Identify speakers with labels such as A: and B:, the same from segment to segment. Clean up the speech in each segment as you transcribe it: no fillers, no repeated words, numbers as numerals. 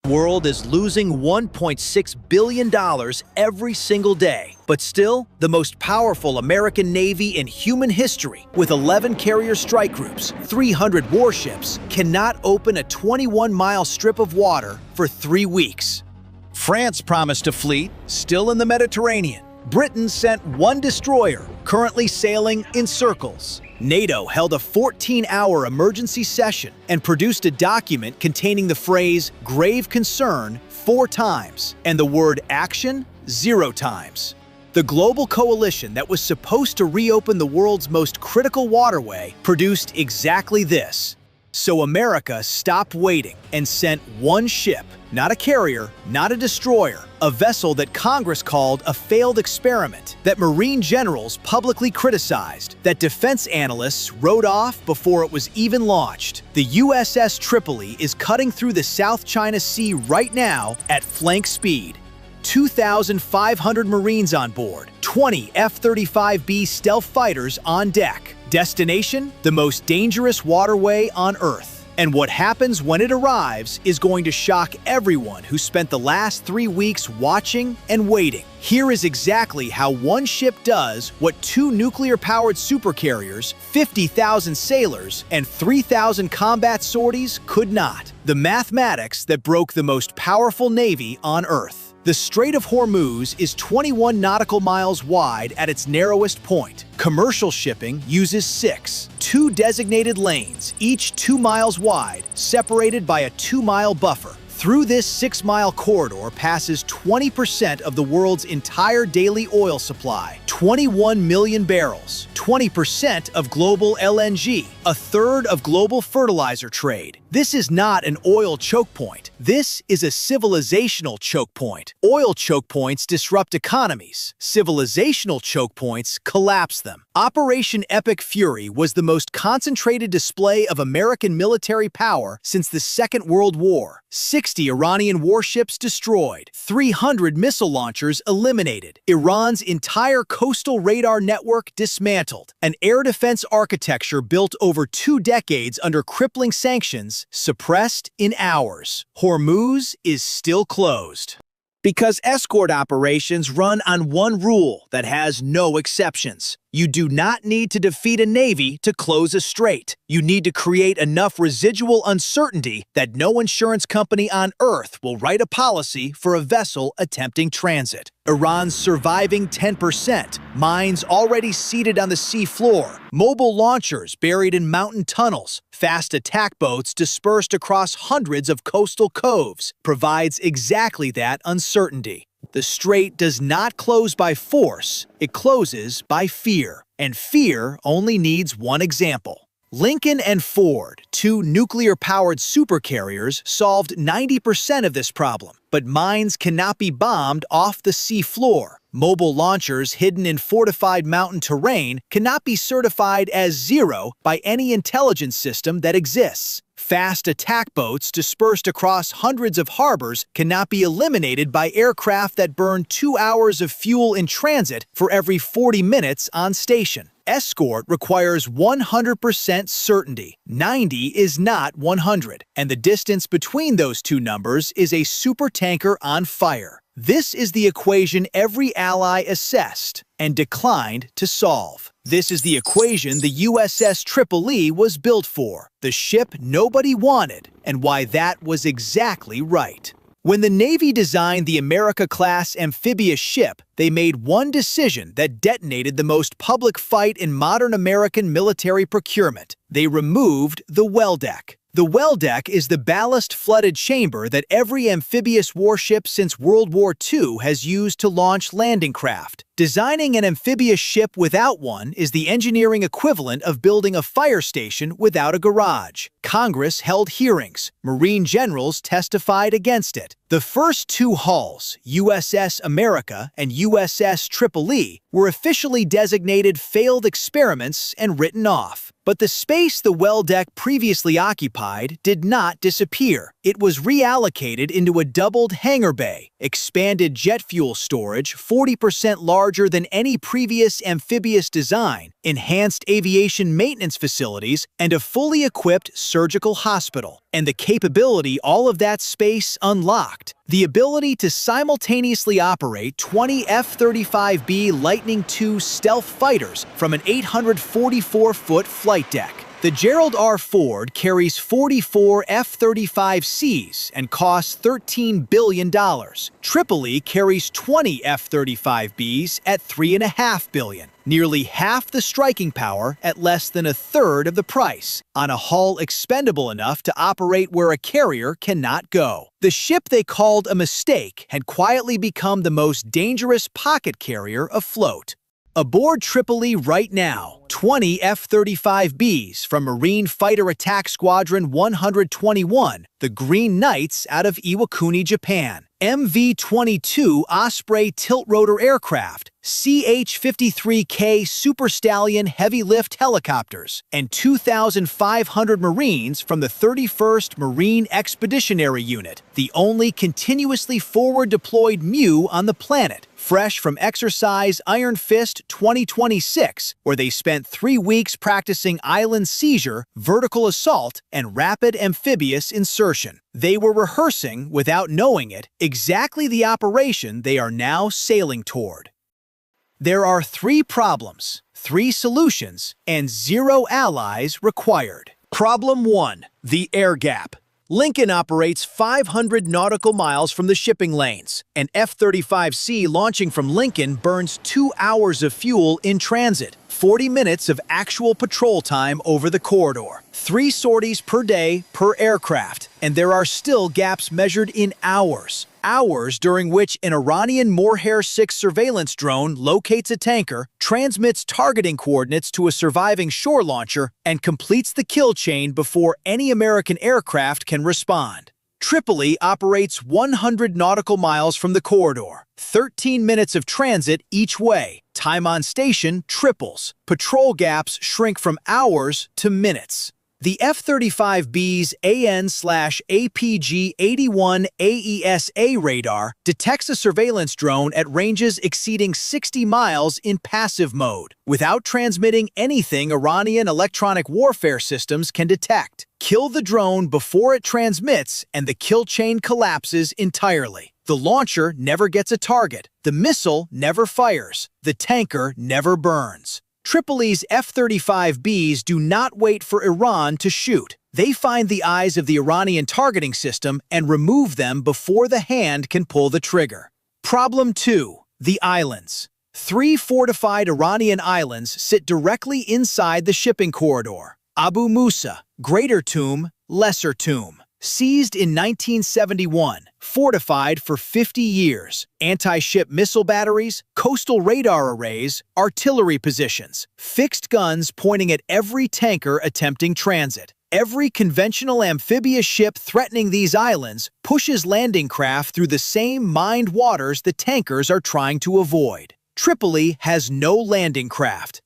A: The world is losing $1.6 billion every single day. But still, the most powerful American Navy in human history, with 11 carrier strike groups, 300 warships, cannot open a 21-mile strip of water for 3 weeks. France promised a fleet, still in the Mediterranean. Britain sent 1 destroyer, currently sailing in circles. NATO held a 14-hour emergency session and produced a document containing the phrase "grave concern" 4 times and the word "action" 0 times. The global coalition that was supposed to reopen the world's most critical waterway produced exactly this. So America stopped waiting and sent 1 ship, not a carrier, not a destroyer, a vessel that Congress called a failed experiment, that Marine generals publicly criticized, that defense analysts wrote off before it was even launched. The USS Tripoli is cutting through the South China Sea right now at flank speed. 2,500 Marines on board, 20 F-35B stealth fighters on deck. Destination: the most dangerous waterway on Earth. And what happens when it arrives is going to shock everyone who spent the last 3 weeks watching and waiting. Here is exactly how 1 ship does what 2 nuclear-powered supercarriers, 50,000 sailors, and 3,000 combat sorties could not. The mathematics that broke the most powerful navy on Earth. The Strait of Hormuz is 21 nautical miles wide at its narrowest point. Commercial shipping uses 6, 2 designated lanes, each 2 miles wide, separated by a 2-mile buffer. Through this 6-mile corridor passes 20% of the world's entire daily oil supply, 21 million barrels, 20% of global LNG, a third of global fertilizer trade. This is not an oil choke point. This is a civilizational choke point. Oil choke points disrupt economies. Civilizational choke points collapse them. Operation Epic Fury was the most concentrated display of American military power since the Second World War. 60 Iranian warships destroyed, 300 missile launchers eliminated, Iran's entire coastal radar network dismantled, an air defense architecture built over 2 decades under crippling sanctions suppressed in hours. Hormuz is still closed. Because escort operations run on 1 rule that has no exceptions. You do not need to defeat a navy to close a strait. You need to create enough residual uncertainty that no insurance company on Earth will write a policy for a vessel attempting transit. Iran's surviving 10%, mines already seated on the sea floor, mobile launchers buried in mountain tunnels, fast attack boats dispersed across hundreds of coastal coves, provides exactly that uncertainty. The strait does not close by force, it closes by fear. And fear only needs 1 example. Lincoln and Ford, 2 nuclear-powered supercarriers, solved 90% of this problem. But mines cannot be bombed off the sea floor. Mobile launchers hidden in fortified mountain terrain cannot be certified as 0 by any intelligence system that exists. Fast attack boats dispersed across hundreds of harbors cannot be eliminated by aircraft that burn 2 hours of fuel in transit for every 40 minutes on station. Escort requires 100% certainty. 90 is not 100, and the distance between those 2 numbers is a supertanker on fire. This is the equation every ally assessed and declined to solve. This is the equation the USS Tripoli was built for, the ship nobody wanted, and why that was exactly right. When the Navy designed the America-class amphibious ship, they made 1 decision that detonated the most public fight in modern American military procurement. They removed the well deck. The well deck is the ballast-flooded chamber that every amphibious warship since World War II has used to launch landing craft. Designing an amphibious ship without one is the engineering equivalent of building a fire station without a garage. Congress held hearings. Marine generals testified against it. The first 2 hulls, USS America and USS Tripoli, were officially designated failed experiments and written off. But the space the well deck previously occupied did not disappear. It was reallocated into a doubled hangar bay, expanded jet fuel storage 40% larger than any previous amphibious design, enhanced aviation maintenance facilities, and a fully equipped surgical hospital. And the capability all of that space unlocked: the ability to simultaneously operate 20 F-35B Lightning II stealth fighters from an 844-foot flight deck. The Gerald R. Ford carries 44 F-35Cs and costs $13 billion. Tripoli carries 20 F-35Bs at $3.5 billion, nearly half the striking power at less than a third of the price, on a hull expendable enough to operate where a carrier cannot go. The ship they called a mistake had quietly become the most dangerous pocket carrier afloat. Aboard Tripoli right now, 20 F-35Bs from Marine Fighter Attack Squadron 121, the Green Knights out of Iwakuni, Japan. MV-22 Osprey tilt-rotor aircraft, CH-53K Super Stallion heavy-lift helicopters, and 2,500 Marines from the 31st Marine Expeditionary Unit, the only continuously forward-deployed MEU on the planet, fresh from exercise Iron Fist 2026, where they spent 3 weeks practicing island seizure, vertical assault, and rapid amphibious insertion. They were rehearsing, without knowing it, exactly the operation they are now sailing toward. There are 3 problems, 3 solutions, and 0 allies required. Problem 1. The air gap. Lincoln operates 500 nautical miles from the shipping lanes. An F-35C launching from Lincoln burns 2 hours of fuel in transit, 40 minutes of actual patrol time over the corridor, 3 sorties per day per aircraft, and there are still gaps measured in hours. Hours during which an Iranian Moorhair 6 surveillance drone locates a tanker, transmits targeting coordinates to a surviving shore launcher, and completes the kill chain before any American aircraft can respond. Tripoli operates 100 nautical miles from the corridor, 13 minutes of transit each way. Time on station triples. Patrol gaps shrink from hours to minutes. The F-35B's AN/APG-81 AESA radar detects a surveillance drone at ranges exceeding 60 miles in passive mode, without transmitting anything Iranian electronic warfare systems can detect. Kill the drone before it transmits, and the kill chain collapses entirely. The launcher never gets a target, the missile never fires, the tanker never burns. Tripoli's F-35Bs do not wait for Iran to shoot. They find the eyes of the Iranian targeting system and remove them before the hand can pull the trigger. Problem 2. The islands. 3 fortified Iranian islands sit directly inside the shipping corridor. Abu Musa, Greater Tomb, Lesser Tomb. Seized in 1971, fortified for 50 years. Anti-ship missile batteries, coastal radar arrays, artillery positions, fixed guns pointing at every tanker attempting transit. Every conventional amphibious ship threatening these islands pushes landing craft through the same mined waters the tankers are trying to avoid. Tripoli has no landing craft.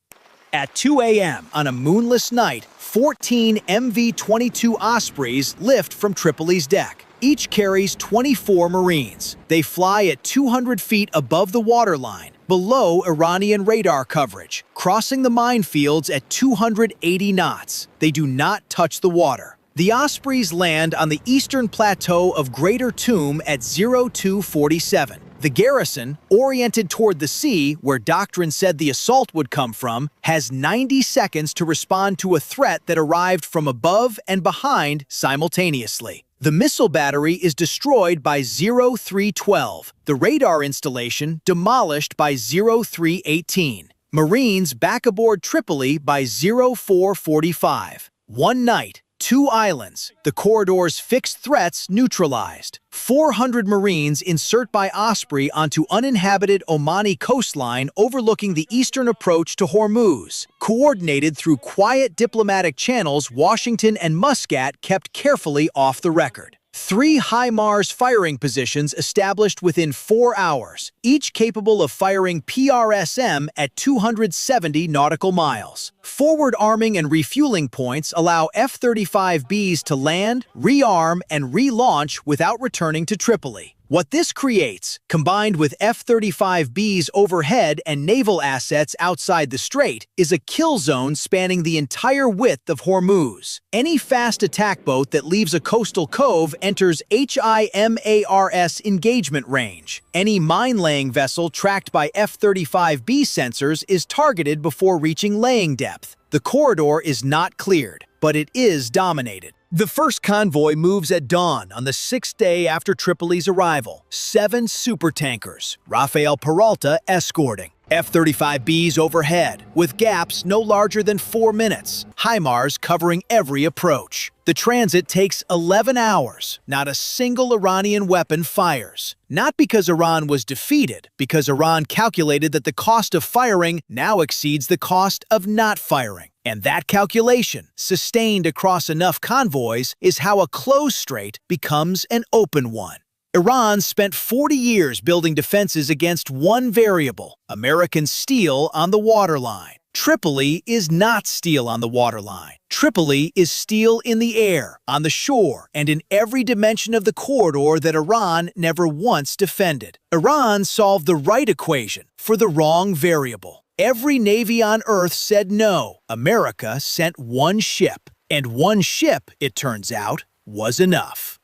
A: At 2 a.m. on a moonless night, 14 MV-22 Ospreys lift from Tripoli's deck. Each carries 24 Marines. They fly at 200 feet above the waterline, below Iranian radar coverage, crossing the minefields at 280 knots. They do not touch the water. The Ospreys land on the eastern plateau of Greater Tomb at 0247. The garrison, oriented toward the sea, where doctrine said the assault would come from, has 90 seconds to respond to a threat that arrived from above and behind simultaneously. The missile battery is destroyed by 0312, the radar installation demolished by 0318. Marines back aboard Tripoli by 0445. One night, 2 islands, the corridor's fixed threats neutralized. 400 Marines insert by Osprey onto uninhabited Omani coastline overlooking the eastern approach to Hormuz. Coordinated through quiet diplomatic channels, Washington and Muscat kept carefully off the record. 3 HIMARS firing positions established within 4 hours, each capable of firing PRSM at 270 nautical miles. Forward arming and refueling points allow F-35Bs to land, rearm, and relaunch without returning to Tripoli. What this creates, combined with F-35Bs overhead and naval assets outside the Strait, is a kill zone spanning the entire width of Hormuz. Any fast attack boat that leaves a coastal cove enters HIMARS engagement range. Any mine-laying vessel tracked by F-35B sensors is targeted before reaching laying depth. The corridor is not cleared, but it is dominated. The first convoy moves at dawn on the 6th day after Tripoli's arrival. 7 supertankers, Rafael Peralta escorting. F-35Bs overhead, with gaps no larger than 4 minutes. HIMARS covering every approach. The transit takes 11 hours. Not a single Iranian weapon fires. Not because Iran was defeated, because Iran calculated that the cost of firing now exceeds the cost of not firing. And that calculation, sustained across enough convoys, is how a closed strait becomes an open one. Iran spent 40 years building defenses against one variable: American steel on the waterline. Tripoli is not steel on the waterline. Tripoli is steel in the air, on the shore, and in every dimension of the corridor that Iran never once defended. Iran solved the right equation for the wrong variable. Every navy on Earth said no. America sent one ship. And one ship, it turns out, was enough.